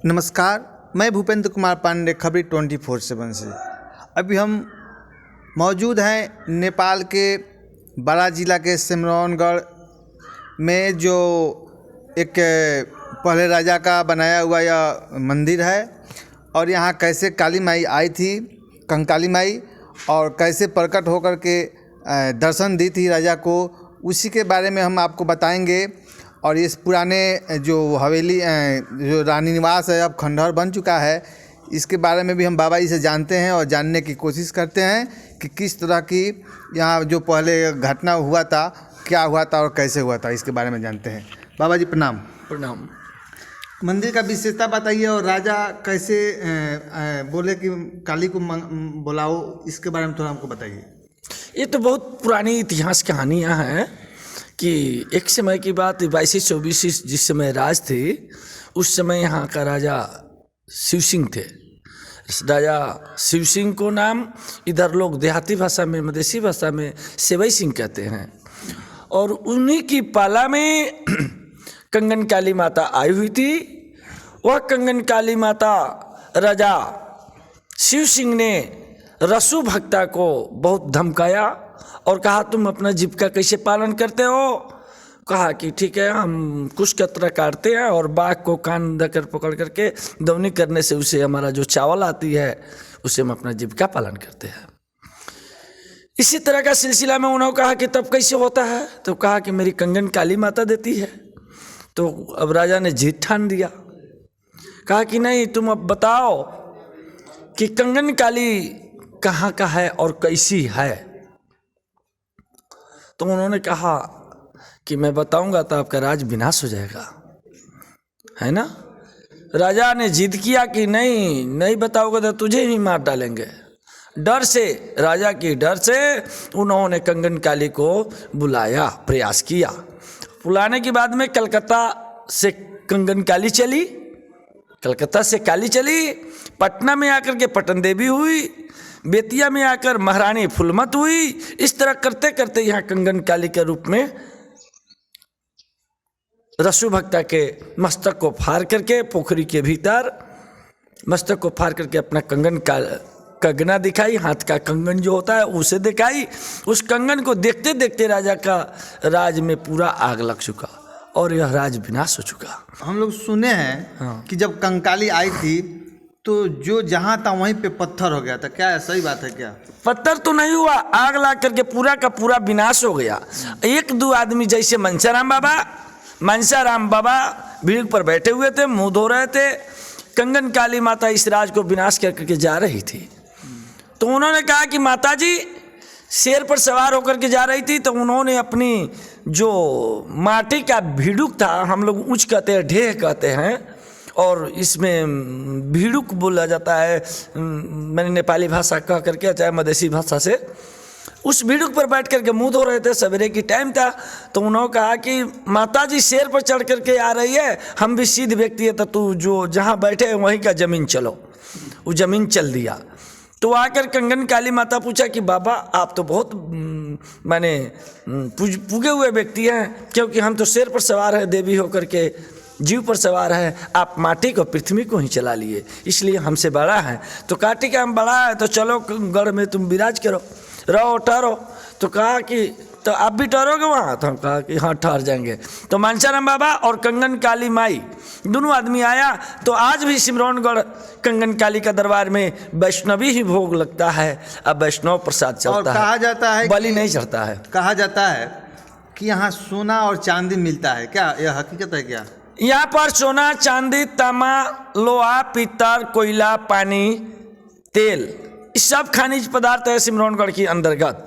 नमस्कार, मैं भूपेंद्र कुमार पांडे, खबरी 24/7 से। अभी हम मौजूद हैं नेपाल के बारा जिला के सिमरौनगढ़ में, जो एक पहले राजा का बनाया हुआ यह मंदिर है। और यहाँ कैसे काली माई आई थी, कंकाली माई, और कैसे प्रकट होकर के दर्शन दी थी राजा को, उसी के बारे में हम आपको बताएंगे। और इस पुराने जो हवेली जो रानी निवास है, अब खंडहर बन चुका है, इसके बारे में भी हम बाबा जी से जानते हैं और जानने की कोशिश करते हैं कि किस तरह की यहाँ जो पहले घटना हुआ था, क्या हुआ था और कैसे हुआ था, इसके बारे में जानते हैं। बाबा जी प्रणाम। प्रणाम। मंदिर का विशेषता बताइए, और राजा कैसे बोले कि काली को बुलाओ, इसके बारे में थोड़ा हमको बताइए। ये तो बहुत पुरानी इतिहास कहानियाँ हैं कि एक समय की बात 2224 जिस समय राज थे, उस समय यहाँ का राजा शिव सिंह थे। राजा शिव सिंह को नाम इधर लोग देहाती भाषा में, मधेसी भाषा में सेवई सिंह कहते हैं। और उन्हीं की पाला में कंगन काली माता आई हुई थी। वह कंगन काली माता राजा शिव सिंह ने रसु भक्ता को बहुत धमकाया और कहा, तुम अपना जीविका कैसे पालन करते हो? कहा कि ठीक है, हम कुछ कतरा काटते हैं और बाघ को कान देकर पकड़ करके दौनी करने से उसे हमारा जो चावल आती है उसे हम अपना जीविका पालन करते हैं। इसी तरह का सिलसिला में उन्होंने कहा कि तब कैसे होता है? तो कहा कि मेरी कंगन काली माता देती है। तो अब राजा ने जीत ठान दिया, कहा कि नहीं, तुम अब बताओ कि कंगन काली कहाँ का है और कैसी है। तो उन्होंने कहा कि मैं बताऊंगा तो आपका राज विनाश हो जाएगा, है ना। राजा ने जिद किया कि नहीं बताओगे तो तुझे ही मार डालेंगे। डर से, राजा की डर से उन्होंने कंगन काली को बुलाया, प्रयास किया। बुलाने के बाद में कलकत्ता से कंगन काली चली, कलकत्ता से काली चली, पटना में आकर के पटन देवी हुई, बेतिया में आकर महारानी फुलमत हुई। इस तरह करते करते यहाँ कंगन काली के रूप में रसु भक्ता के मस्तक को फाड़ करके पोखरी के भीतर मस्तक को फाड़ करके अपना कंगना दिखाई, हाथ का कंगन जो होता है उसे दिखाई। उस कंगन को देखते देखते राजा का राज में पूरा आग लग चुका और यह राज विनाश हो चुका। हम लोग सुने हैं कि जब कंकाली आई थी तो जो जहाँ था वहीं पे पत्थर हो गया था, क्या सही बात है क्या? पत्थर तो नहीं हुआ, आग लग करके पूरा का पूरा विनाश हो गया। एक दो आदमी जैसे मनसाराम बाबा भीड़ पर बैठे हुए थे, मुंह धो रहे थे। कंगन काली माता इस राज को विनाश करके जा रही थी। तो उन्होंने कहा कि माता जी शेर पर सवार होकर के जा रही थी, तो उन्होंने अपनी जो माटी का भिड़ुक था, हम लोग ऊँच कहते हैं, ढेह कहते हैं, और इसमें भिड़ुक बोला जाता है, मैंने नेपाली भाषा कह करके, चाहे मधेसी भाषा से। उस भिड़ुक पर बैठ करके मुँह धो रहे थे, सवेरे की टाइम था। तो उन्होंने कहा कि माता जी शेर पर चढ़ करके आ रही है, हम भी सिद्ध व्यक्ति है, तो तू जो जहाँ बैठे वहीं का जमीन चलो। वो जमीन चल दिया। तो आकर कंगन काली माता पूछा कि बाबा आप तो बहुत माने पूगे हुए व्यक्ति हैं, क्योंकि हम तो शेर पर सवार है, देवी होकर के जीव पर सवार है, आप माटी को पृथ्वी को ही चला लिए, इसलिए हमसे बड़ा है। तो काटी का हम बड़ा है, तो चलो गढ़ में तुम विराज करो, रहो, ठहरो। तो कहा कि तो आप भी ठहरोगे वहाँ? तो हम कहा कि हाँ ठहर जाएंगे। तो मनसाराम बाबा और कंगन काली माई दोनों आदमी आया। तो आज भी सिमरौनगढ़ कंगन काली का दरबार में वैष्णवी ही भोग लगता है। अब वैष्णव प्रसाद चलता है, कहा जाता है बलि नहीं चढ़ता है। कहा जाता है कि यहाँ सोना और चांदी मिलता है, क्या यह हकीकत है क्या? यहाँ पर सोना, चांदी, तांबा, लोहा, पीतल, कोयला, पानी, तेल, इस सब खनिज पदार्थ है सिमरौनगढ़ की अंतर्गत।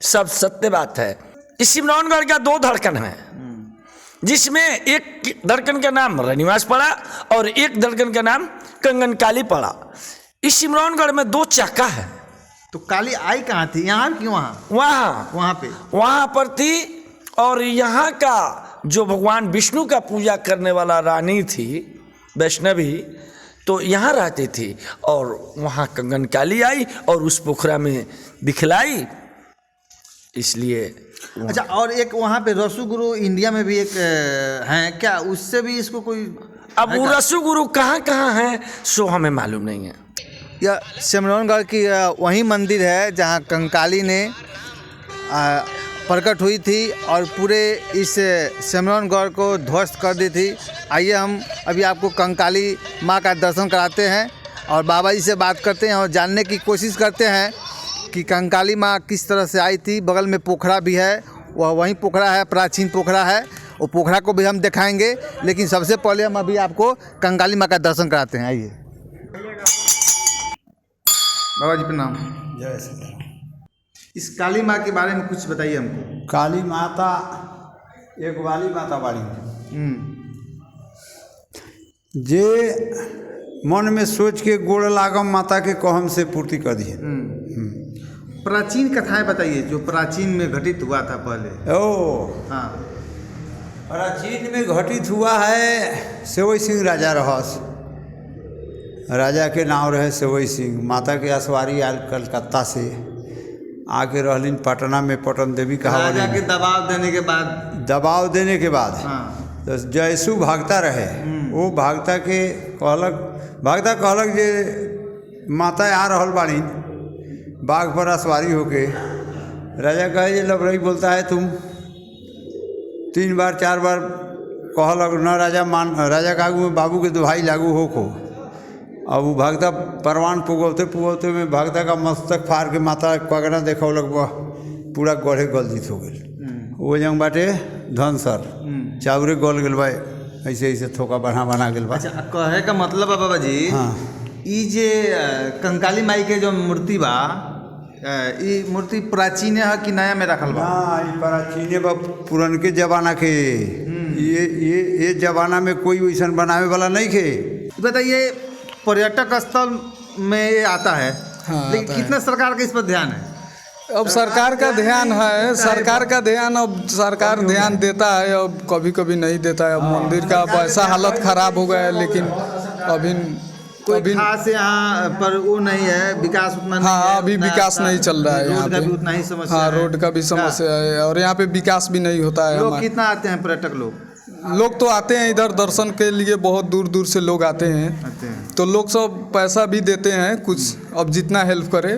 सब सत्य बात है। इस सिमरौनगढ़ का 2 धड़कन है, जिसमें एक धड़कन का नाम रानीनिवास पड़ा और एक धड़कन का नाम कंगन काली पड़ा। इस सिमरौनगढ़ में 2 चाका है। तो काली आई कहाँ थी, यहाँ कि वहाँ? वहाँ पर थी। और यहाँ का जो भगवान विष्णु का पूजा करने वाला रानी थी वैष्णवी, तो यहाँ रहती थी। और वहाँ कंगन काली आई और उस पोखरा में दिखलाई, इसलिए। अच्छा, और एक वहाँ पे रसुगुरु इंडिया में भी एक हैं क्या, उससे भी इसको कोई अब वो रसुगुरु कहाँ कहाँ है सो हमें मालूम नहीं है। यह सिमरौनगढ़ की वही मंदिर है जहाँ कंकाली ने प्रकट हुई थी और पूरे इस सिमरौनगढ़ को ध्वस्त कर दी थी। आइए हम अभी आपको कंकाली माँ का दर्शन कराते हैं और बाबा जी से बात करते हैं और जानने की कोशिश करते हैं कि कंकाली माँ किस तरह से आई थी। बगल में पोखरा भी है, वह वही पोखरा है, प्राचीन पोखरा है, वो पोखरा को भी हम दिखाएंगे। लेकिन सबसे पहले हम अभी आपको कंकाली माँ का दर्शन कराते हैं। आइए बाबा जी प्रणाम। जय श्री राम। इस काली माँ के बारे में कुछ बताइए हमको। काली माता एक वाली माता बाड़ी जे मन में सोच के गोड़ लागम माता के कहम से पूर्ति कर दिए। प्राचीन कथाएं बताइए जो प्राचीन में घटित हुआ था पहले। हाँ, प्राचीन में घटित हुआ है सेवई सिंह राजा रहस। राजा के नाम रहे सेवई सिंह। माता के असवारी आयल कलकत्ता से आके रहलिन पटना में, पटन देवी कहा राजा के दबाव देने के बाद हाँ। तो जयसु भागता रहे, वो भागता कहलक जे माता आ रहल बाड़ी बाघ पर असवारी होके। राजा कहे जे लबरई बोलता है तुम। 3 बार 4 बार कहलक न राजा का आगू में बाबू के दुहाई लागू हो। अब वो भगता परवान पुगौते में भगता का मस्तक फाड़ के माता पगड़ा देखौलक, वह पूरा गढ़े गलजित हो गई। वो जंग बाटे धनसर चाउरे गल गल बा, ऐसे थोका बना गेल बा। अच्छा, कहे का मतलब है बाबा जी, हाँ, ई जे कंकाली माई के जो मूर्ति बा, ई मूर्ति प्राचीन है कि नया में रखल बा? हाँ, ये प्राचीन बा, पुरनके जमाना के। ये जमाना में कोई वैसा बनावे वाला नहीं खे। बताइए, पर्यटक स्थल में ये आता है, हाँ, लेकिन कितना सरकार का इस पर ध्यान है? अब सरकार का ध्यान है, सरकार का ध्यान, अब सरकार ध्यान देता है, अब कभी कभी नहीं देता है। अब मंदिर का ऐसा हालत खराब हो गया है, लेकिन कोई खास यहाँ पर वो नहीं है, विकास उतना नहीं है। हाँ, अभी विकास नहीं चल रहा है यहाँ पे। उतना ही समस्या हाँ, है। रोड का भी समस्या है और यहाँ पे विकास भी नहीं होता है। लोग कितना आते हैं पर्यटक लोग तो आते हैं इधर दर्शन के लिए, बहुत दूर दूर से लोग आते हैं। तो लोग सब पैसा भी देते हैं कुछ, अब जितना हेल्प करे।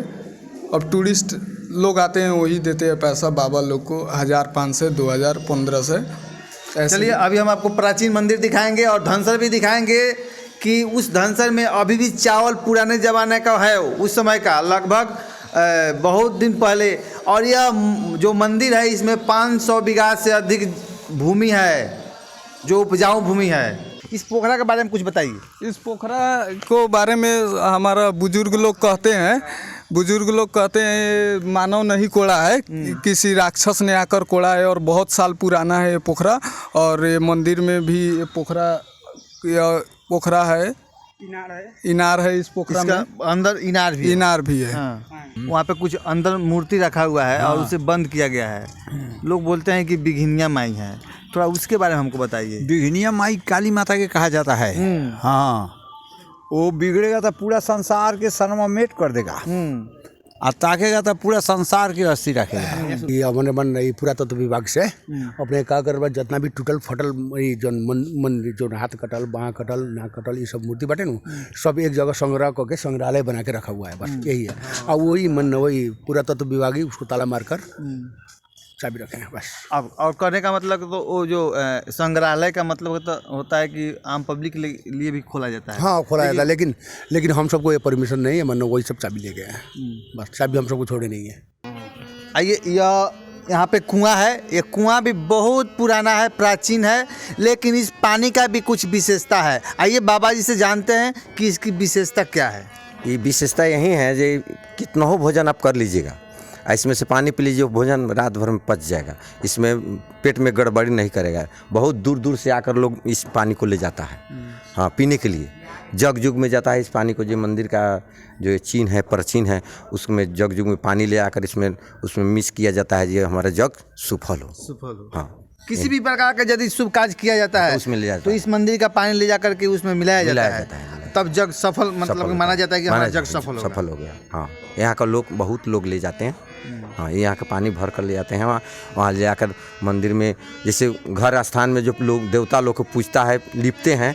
अब टूरिस्ट लोग आते हैं वही देते हैं पैसा बाबा लोग को, 1500 2000 1500। चलिए अभी हम आपको प्राचीन मंदिर दिखाएंगे और धनसर भी दिखाएंगे कि उस धनसर में अभी भी चावल पुराने ज़माने का है, उस समय का लगभग बहुत दिन पहले। और यह जो मंदिर है इसमें 500 बीघा से अधिक भूमि है, जो उपजाऊ भूमि है। इस पोखरा के बारे में कुछ बताइए। इस पोखरा को बारे में हमारा बुजुर्ग लोग कहते हैं, मानव नहीं कोड़ा है, किसी राक्षस ने आकर कोड़ा है और बहुत साल पुराना है ये पोखरा। और ये मंदिर में भी ये पोखरा है, इनार है इस पोखरा में, अंदर इनार भी है। हाँ। वहाँ पे कुछ अंदर मूर्ति रखा हुआ है और उसे बंद किया गया है। लोग बोलते हैं कि बिघिनिया माई है, थोड़ा उसके बारे में हमको बताइए। बिघनिया माई काली माता के कहा जाता है। हाँ, वो बिगड़ेगा तो पूरा संसार के सनमामेट कर देगा और ताकेगा तो पूरा संसार की अस्थि रखेगा। ये हमने मन रही पुरातत्व विभाग से अपने का कर जितना भी टूटल फटल जो मन जो हाथ कटल, बाँह कटल, नाक कटल, ये सब मूर्ति बाटे न, सब एक जगह संग्रह करके संग्रहालय बना के रखा हुआ है। बस यही है। और वही पुरातत्व विभाग ही उसको ताला मारकर चाबी रखे हैं बस। अब और करने का मतलब तो वो जो संग्रहालय का मतलब होता है कि आम पब्लिक के लिए भी खोला जाता है। हाँ, खोला जाता है, लेकिन हम सबको ये परमिशन नहीं है, मन वही सब चाबी ले गए हैं। बस चाबी हम सबको छोड़े नहीं है। आइए, यहाँ पे कुआं है। ये कुआं भी बहुत पुराना है, प्राचीन है, लेकिन इस पानी का भी कुछ विशेषता है। आइए बाबा जी से जानते हैं कि इसकी विशेषता क्या है। ये विशेषता यही है जो कितना हो भोजन आप कर लीजिएगा, इसमें से पानी पी लीजिए, भोजन रात भर में पच जाएगा, इसमें पेट में गड़बड़ी नहीं करेगा। बहुत दूर दूर से आकर लोग इस पानी को ले जाता है, हाँ, पीने के लिए। जग जुग में जाता है इस पानी को, जो मंदिर का जो चिन्ह है, प्राचीन है, उसमें जग जुग में पानी ले आकर उसमें मिक्स किया जाता है, जो हमारा जग सफल हो। हाँ, किसी भी प्रकार का यदि शुभ कार्य किया जाता है उसमें ले जाता तो इस मंदिर का पानी ले जाकर के उसमें मिलाया जाता है, तब जग सफल, मतलब माना जाता है कि हमारा जग सफल हो गया। हाँ, यहाँ का लोग, बहुत लोग ले जाते हैं। हाँ, यहाँ का पानी भर कर ले जाते हैं, वहाँ ले जाकर मंदिर में, जैसे घर स्थान में जो लोग देवता लोग को पूजता है, लिपते हैं,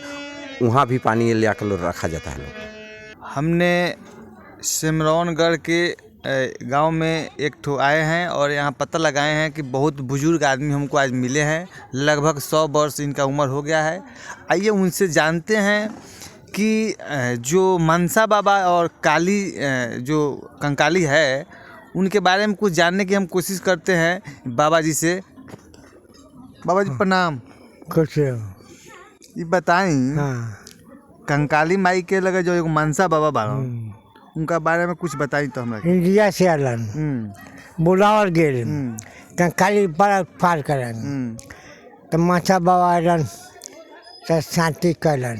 वहाँ भी पानी ले आकर रखा जाता है लोग। हमने सिमरौनगढ़ के गांव में एक ठो आए हैं और यहाँ पता लगाए हैं कि बहुत बुजुर्ग आदमी हमको आज मिले हैं, लगभग 100 वर्ष इनका उम्र हो गया है। आइए उनसे जानते हैं कि जो मनसा बाबा और काली जो कंकाली है उनके बारे में कुछ जानने की हम कोशिश करते हैं बाबा जी से। बाबा जी प्रणाम। कुछ ये बताई कंकाली माई के लगे जो एक मनसा बाबा बाबा उनका बारे में कुछ बताई तो हमरा। इंडिया से अलन बुलावल गेल कंकाली बड़ा पार करन तो माछा बाबा अलन तो शांति कलन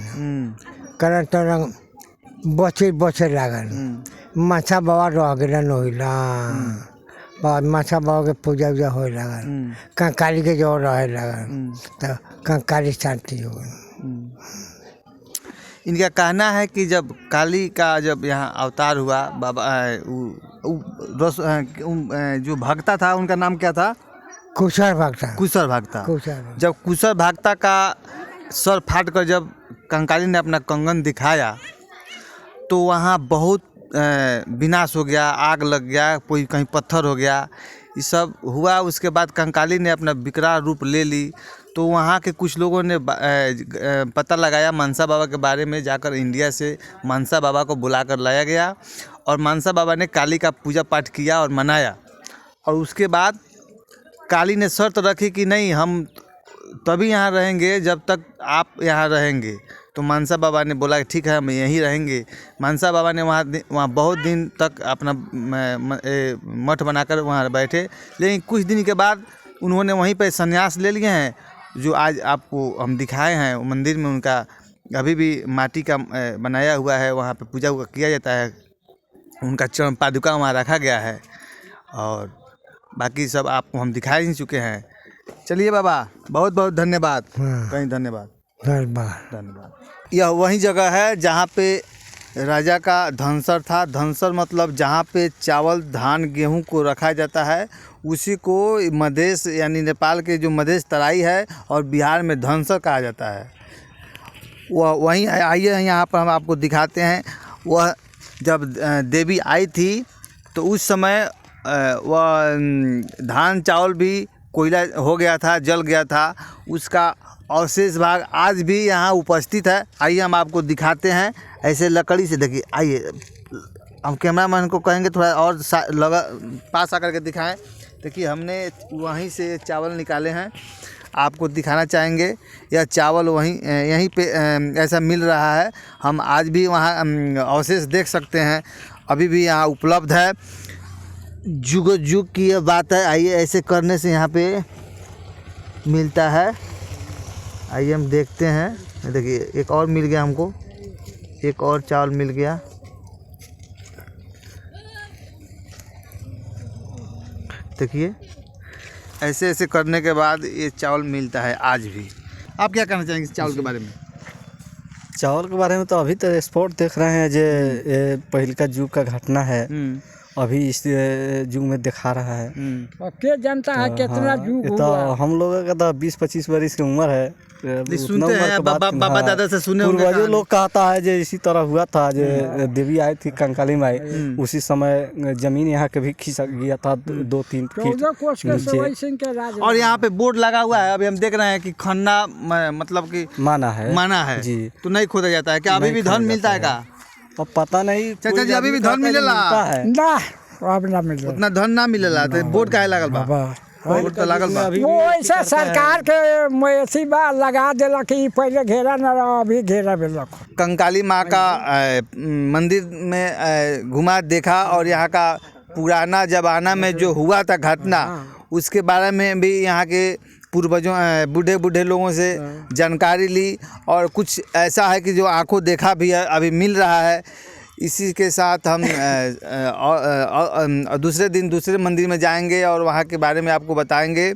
करन तो बचे लागन माछा बाबा रह गलन होइला बाद माछा बाबा के पूजा उजा होए लागन कंकाली के जो रहे लागन तो कंकाली शांति हो गई। इनका कहना है कि जब काली का जब यहाँ अवतार हुआ बाबा जो भक्ता था उनका नाम क्या था? कुशर भक्ता। कुशर भक्ता। जब कुशर भक्ता का सर फाट कर जब कंकाली ने अपना कंगन दिखाया तो वहाँ बहुत विनाश हो गया, आग लग गया, कोई कहीं पत्थर हो गया, ये सब हुआ। उसके बाद कंकाली ने अपना विकराल रूप ले ली तो वहाँ के कुछ लोगों ने पता लगाया मनसा बाबा के बारे में, जाकर इंडिया से मनसा बाबा को बुला कर लाया गया और मनसा बाबा ने काली का पूजा पाठ किया और मनाया। और उसके बाद काली ने शर्त रखी कि नहीं, हम तभी यहाँ रहेंगे जब तक आप यहाँ रहेंगे। तो मनसा बाबा ने बोला कि ठीक है हम यहीं रहेंगे। मनसा बाबा ने वहाँ बहुत दिन तक अपना मठ बनाकर वहाँ बैठे, लेकिन कुछ दिन के बाद उन्होंने वहीं पर संन्यास ले लिए हैं। जो आज आपको हम दिखाए हैं वो मंदिर में उनका अभी भी माटी का बनाया हुआ है, वहाँ पे पूजा किया जाता है, उनका चरण पादुका वहाँ रखा गया है और बाकी सब आपको हम दिखा ही चुके हैं। चलिए बाबा, बहुत बहुत धन्यवाद। कहीं धन्यवाद। यह वही जगह है जहाँ पे राजा का धनसर था। धनसर मतलब जहाँ पे चावल, धान, गेहूँ को रखा जाता है, उसी को मधेश यानी नेपाल के जो मधेश तराई है और बिहार में धनसर कहा जाता है। वह वहीं आइए यहाँ पर हम आपको दिखाते हैं। वह जब देवी आई थी तो उस समय वह धान चावल भी कोयला हो गया था, जल गया था, उसका अवशेष भाग आज भी यहाँ उपस्थित है। आइए हम आपको दिखाते हैं ऐसे लकड़ी से। देखिए, आइए हम कैमरामैन को कहेंगे थोड़ा और पास आकर के दिखाएं। देखिए हमने वहीं से चावल निकाले हैं, आपको दिखाना चाहेंगे। यह चावल यहीं पे ऐसा मिल रहा है। हम आज भी वहाँ अवशेष देख सकते हैं, अभी भी यहाँ उपलब्ध है। जुग जुग की यह बात है। आइए ऐसे करने से यहाँ पे मिलता है। आइए हम देखते हैं। देखिए एक और मिल गया हमको, एक और चावल मिल गया। देखिए ऐसे ऐसे करने के बाद ये चावल मिलता है आज भी। आप क्या कहना चाहेंगे इस चावल के बारे में? चावल के बारे में तो अभी तो स्पोर्ट देख रहे हैं, जो पहले का युग का घटना है अभी इस युग में दिखा रहा है। क्या जानता है कितना युग हुआ? तो हम लोगों का तो 20-25 वर्ष की उम्र है। सुनते हैं बाबा दादा से सुने होंगे। पूर्वजों लोग कहता है जो इसी तरह हुआ था, जो देवी आई थी कंकाली माई, उसी समय जमीन यहाँ के भी खिसक गया था 2-3 फीट नीचे। और यहाँ पे बोर्ड लगा हुआ है, अभी हम देख रहे हैं कि खन्ना मतलब कि माना है जी, तो नहीं खोदा जाता है। क्या अभी भी धन मिलता है का? अब पता नहीं चाचा जी, अभी भी धन मिलेला? ना, अब ना मिले, उतना धन ना मिलेला। तो बोर्ड काहे लागल बा? बोर्ड तो लागल बा। वो ऐसा सरकार के ऐसी बात लगा देला कि पहले घेरा न रहा, अभी घेरा मिला। कंकाली माँ का मंदिर में घुमा, देखा और यहाँ का पुराना जमाना में जो हुआ था घटना, उसके बारे में भी यहाँ के पूर्वजों बूढ़े बूढ़े लोगों से जानकारी ली। और कुछ ऐसा है कि जो आंखों देखा भी है, अभी मिल रहा है। इसी के साथ हम दूसरे दिन दूसरे मंदिर में जाएंगे और वहाँ के बारे में आपको बताएंगे।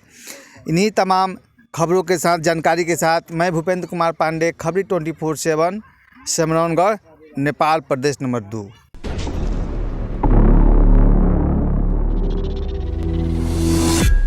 इन्हीं तमाम खबरों के साथ, जानकारी के साथ मैं भूपेंद्र कुमार पांडे, खबरी 24/7, सिमरौनगढ़, नेपाल प्रदेश नंबर 2।